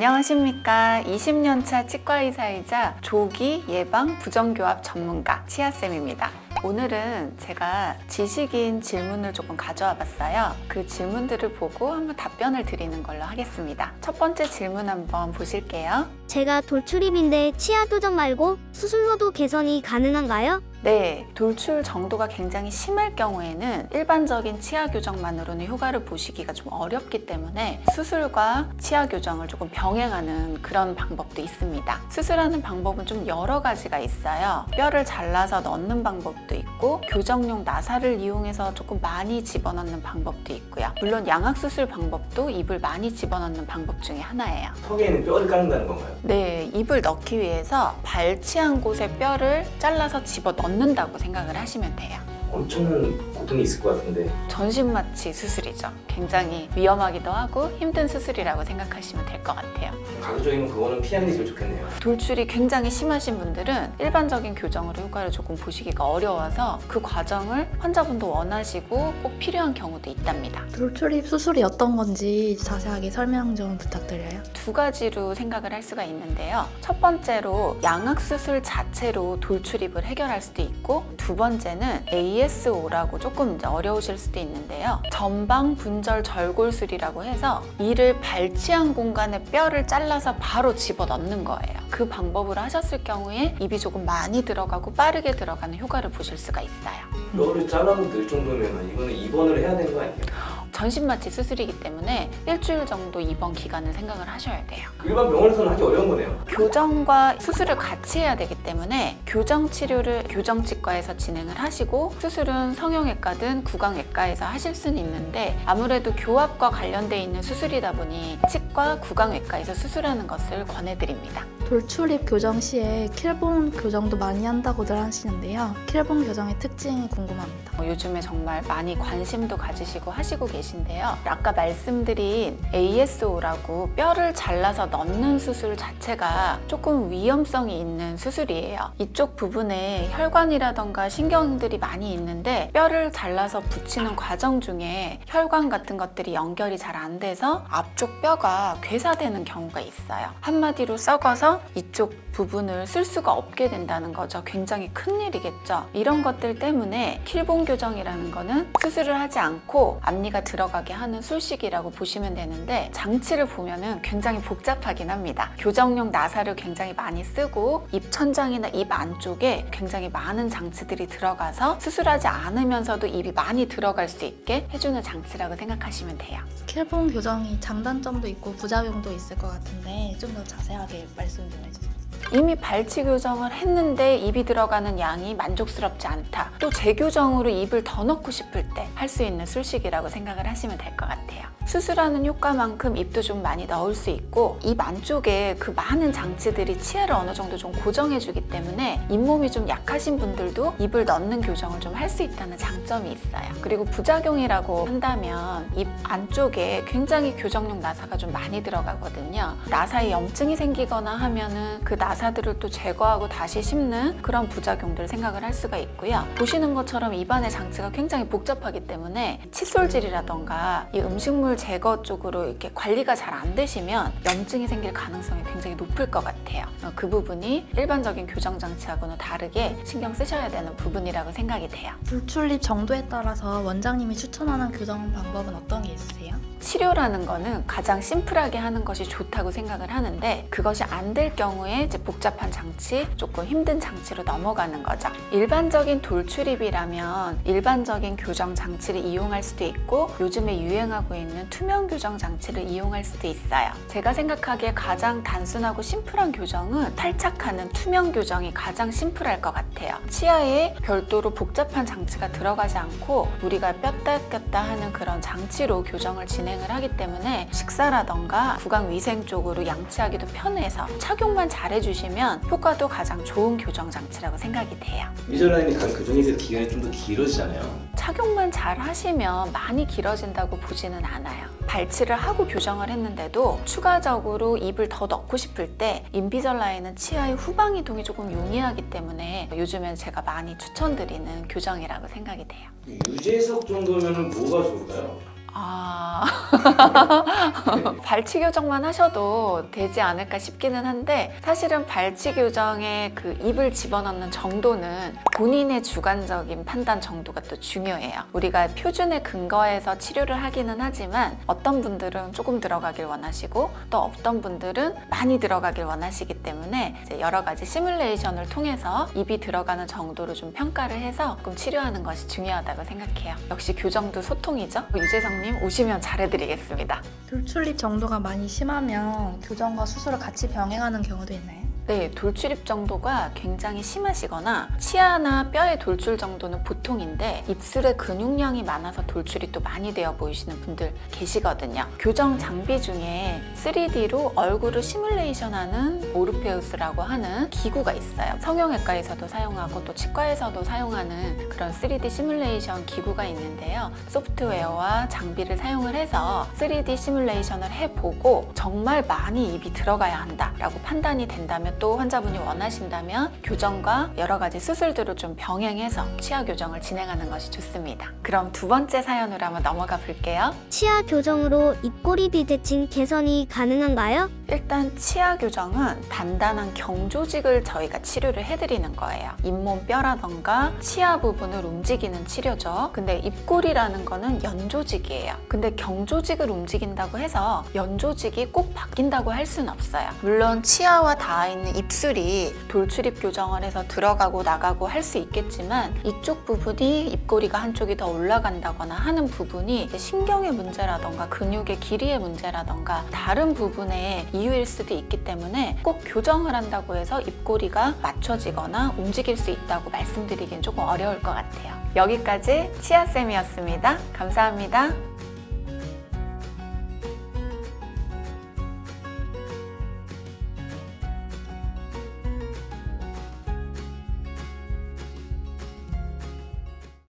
안녕하십니까. 20년차 치과의사이자 조기 예방 부정교합 전문가 치아쌤입니다. 오늘은 제가 지식인 질문을 조금 가져와 봤어요. 그 질문들을 보고 한번 답변을 드리는 걸로 하겠습니다. 첫 번째 질문 한번 보실게요. 제가 돌출입인데 치아 교정 말고 수술로도 개선이 가능한가요? 네, 돌출 정도가 굉장히 심할 경우에는 일반적인 치아 교정만으로는 효과를 보시기가 좀 어렵기 때문에 수술과 치아 교정을 조금 병행하는 그런 방법도 있습니다. 수술하는 방법은 좀 여러 가지가 있어요. 뼈를 잘라서 넣는 방법도 있고 교정용 나사를 이용해서 조금 많이 집어넣는 방법도 있고요. 물론 양악수술 방법도 입을 많이 집어넣는 방법 중에 하나예요. 턱에는 뼈를 깎는다는 건가요? 네, 입을 넣기 위해서 발치한 곳에 뼈를 잘라서 집어넣는다고 생각을 하시면 돼요. 엄청난 고통이 있을 것 같은데. 전신마취 수술이죠. 굉장히 위험하기도 하고 힘든 수술이라고 생각하시면 될 것 같아요. 가급적이면 그거는 피하는 게 제일 좋겠네요. 돌출이 굉장히 심하신 분들은 일반적인 교정으로 효과를 조금 보시기가 어려워서 그 과정을 환자분도 원하시고 꼭 필요한 경우도 있답니다. 돌출입 수술이 어떤 건지 자세하게 설명 좀 부탁드려요. 두 가지로 생각을 할 수가 있는데요. 첫 번째로 양악수술 자체로 돌출입을 해결할 수도 있고, 두 번째는 ASO라고 조금 이제 어려우실 수도 있는데요. 전방 분절 절골술이라고 해서 이를 발치한 공간에 뼈를 잘라서 바로 집어넣는 거예요. 그 방법으로 하셨을 경우에 입이 조금 많이 들어가고 빠르게 들어가는 효과를 보실 수가 있어요. 뼈를 잘라도 늘 정도면 이거는 입원을 해야 되는 거 아니에요? 전신마취 수술이기 때문에 일주일 정도 입원 기간을 생각을 하셔야 돼요. 일반 병원에서는 하기 어려운 거네요. 교정과 수술을 같이 해야 되기 때문에 교정 치료를 교정치과에서 진행을 하시고 수술은 성형외과든 구강외과에서 하실 수는 있는데 아무래도 교합과 관련돼 있는 수술이다 보니 치과, 구강외과에서 수술하는 것을 권해드립니다. 돌출입 교정 시에 킬본 교정도 많이 한다고들 하시는데요. 킬본 교정의 특징이 궁금합니다. 요즘에 정말 많이 관심도 가지시고 하시고 계신데요. 아까 말씀드린 ASO라고 뼈를 잘라서 넣는 수술 자체가 조금 위험성이 있는 수술이에요. 이쪽 부분에 혈관이라던가 신경들이 많이 있는데 뼈를 잘라서 붙이는 과정 중에 혈관 같은 것들이 연결이 잘 안 돼서 앞쪽 뼈가 괴사되는 경우가 있어요. 한마디로 썩어서 이쪽 부분을 쓸 수가 없게 된다는 거죠. 굉장히 큰일이겠죠. 이런 것들 때문에 킬본 교정이라는 거는 수술을 하지 않고 앞니가 들어가게 하는 술식이라고 보시면 되는데, 장치를 보면은 굉장히 복잡하긴 합니다. 교정용 나사를 굉장히 많이 쓰고 입 천장이나 입 안쪽에 굉장히 많은 장치들이 들어가서 수술하지 않으면서도 입이 많이 들어갈 수 있게 해주는 장치라고 생각하시면 돼요. 킬본 교정이 장단점도 있고 부작용도 있을 것 같은데 좀 더 자세하게 말씀 좀 해주세요. 이미 발치 교정을 했는데 입이 들어가는 양이 만족스럽지 않다. 또 재교정으로 입을 더 넣고 싶을 때 할 수 있는 술식이라고 생각을 하시면 될 것 같아요. 수술하는 효과만큼 입도 좀 많이 넣을 수 있고 입 안쪽에 그 많은 장치들이 치아를 어느 정도 좀 고정해주기 때문에 잇몸이 좀 약하신 분들도 입을 넣는 교정을 좀 할 수 있다는 장점이 있어요. 그리고 부작용이라고 한다면 입 안쪽에 굉장히 교정용 나사가 좀 많이 들어가거든요. 나사에 염증이 생기거나 하면은 그 나사들을 또 제거하고 다시 심는 그런 부작용들 생각을 할 수가 있고요. 보시는 것처럼 입안의 장치가 굉장히 복잡하기 때문에 칫솔질이라던가 이 음식물 제거 쪽으로 이렇게 관리가 잘 안 되시면 염증이 생길 가능성이 굉장히 높을 것 같아요. 그 부분이 일반적인 교정 장치하고는 다르게 신경 쓰셔야 되는 부분이라고 생각이 돼요. 돌출입 정도에 따라서 원장님이 추천하는 교정 방법은 어떤 게 있으세요? 치료라는 거는 가장 심플하게 하는 것이 좋다고 생각을 하는데, 그것이 안 될 경우에 이제 복잡한 장치, 조금 힘든 장치로 넘어가는 거죠. 일반적인 돌출입이라면 일반적인 교정 장치를 이용할 수도 있고 요즘에 유행하고 있는 투명 교정 장치를 이용할 수도 있어요. 제가 생각하기에 가장 단순하고 심플한 교정은 탈착하는 투명 교정이 가장 심플할 것 같아요. 치아에 별도로 복잡한 장치가 들어가지 않고 우리가 뺐다 꼈다 하는 그런 장치로 교정을 진행을 하기 때문에 식사라던가 구강위생 쪽으로 양치하기도 편해서 착용만 잘 해주시면 효과도 가장 좋은 교정 장치라고 생각이 돼요. 이전라인이 간 교정에 대해서 기간이 좀 더 길어지잖아요. 착용만 잘 하시면 많이 길어진다고 보지는 않아요. 발치를 하고 교정을 했는데도 추가적으로 입을 더 넣고 싶을 때 인비절라인은 치아의 후방 이동이 조금 용이하기 때문에 요즘엔 제가 많이 추천드리는 교정이라고 생각이 돼요. 유재석 정도면 뭐가 좋을까요? 발치 교정만 하셔도 되지 않을까 싶기는 한데, 사실은 발치 교정에 그 입을 집어넣는 정도는 본인의 주관적인 판단 정도가 또 중요해요. 우리가 표준에 근거해서 치료를 하기는 하지만 어떤 분들은 조금 들어가길 원하시고 또 어떤 분들은 많이 들어가길 원하시기 때문에 이제 여러 가지 시뮬레이션을 통해서 입이 들어가는 정도로 좀 평가를 해서 조금 치료하는 것이 중요하다고 생각해요. 역시 교정도 소통이죠. 유재성님 오시면 잘해드리겠습니다. 돌출입 정도가 많이 심하면 교정과 수술을 같이 병행하는 경우도 있나요? 네, 돌출입 정도가 굉장히 심하시거나 치아나 뼈의 돌출 정도는 보통인데 입술에 근육량이 많아서 돌출이 또 많이 되어 보이시는 분들 계시거든요. 교정 장비 중에 3D로 얼굴을 시뮬레이션하는 모르페우스라고 하는 기구가 있어요. 성형외과에서도 사용하고 또 치과에서도 사용하는 그런 3D 시뮬레이션 기구가 있는데요. 소프트웨어와 장비를 사용을 해서 3D 시뮬레이션을 해보고 정말 많이 입이 들어가야 한다라고 판단이 된다면, 또 환자분이 원하신다면 교정과 여러 가지 수술들을 좀 병행해서 치아 교정을 진행하는 것이 좋습니다. 그럼 두 번째 사연으로 한번 넘어가 볼게요. 치아 교정으로 입꼬리 비대칭 개선이 가능한가요? 일단 치아 교정은 단단한 경조직을 저희가 치료를 해드리는 거예요. 잇몸 뼈라던가 치아 부분을 움직이는 치료죠. 근데 입꼬리라는 거는 연조직이에요. 근데 경조직을 움직인다고 해서 연조직이 꼭 바뀐다고 할 수는 없어요. 물론 치아와 닿아 있는 입술이 돌출입 교정을 해서 들어가고 나가고 할 수 있겠지만, 이쪽 부분이 입꼬리가 한쪽이 더 올라간다거나 하는 부분이 신경의 문제라던가 근육의 길이의 문제라던가 다른 부분의 이유일 수도 있기 때문에 꼭 교정을 한다고 해서 입꼬리가 맞춰지거나 움직일 수 있다고 말씀드리기는 조금 어려울 것 같아요. 여기까지 치아쌤이었습니다. 감사합니다.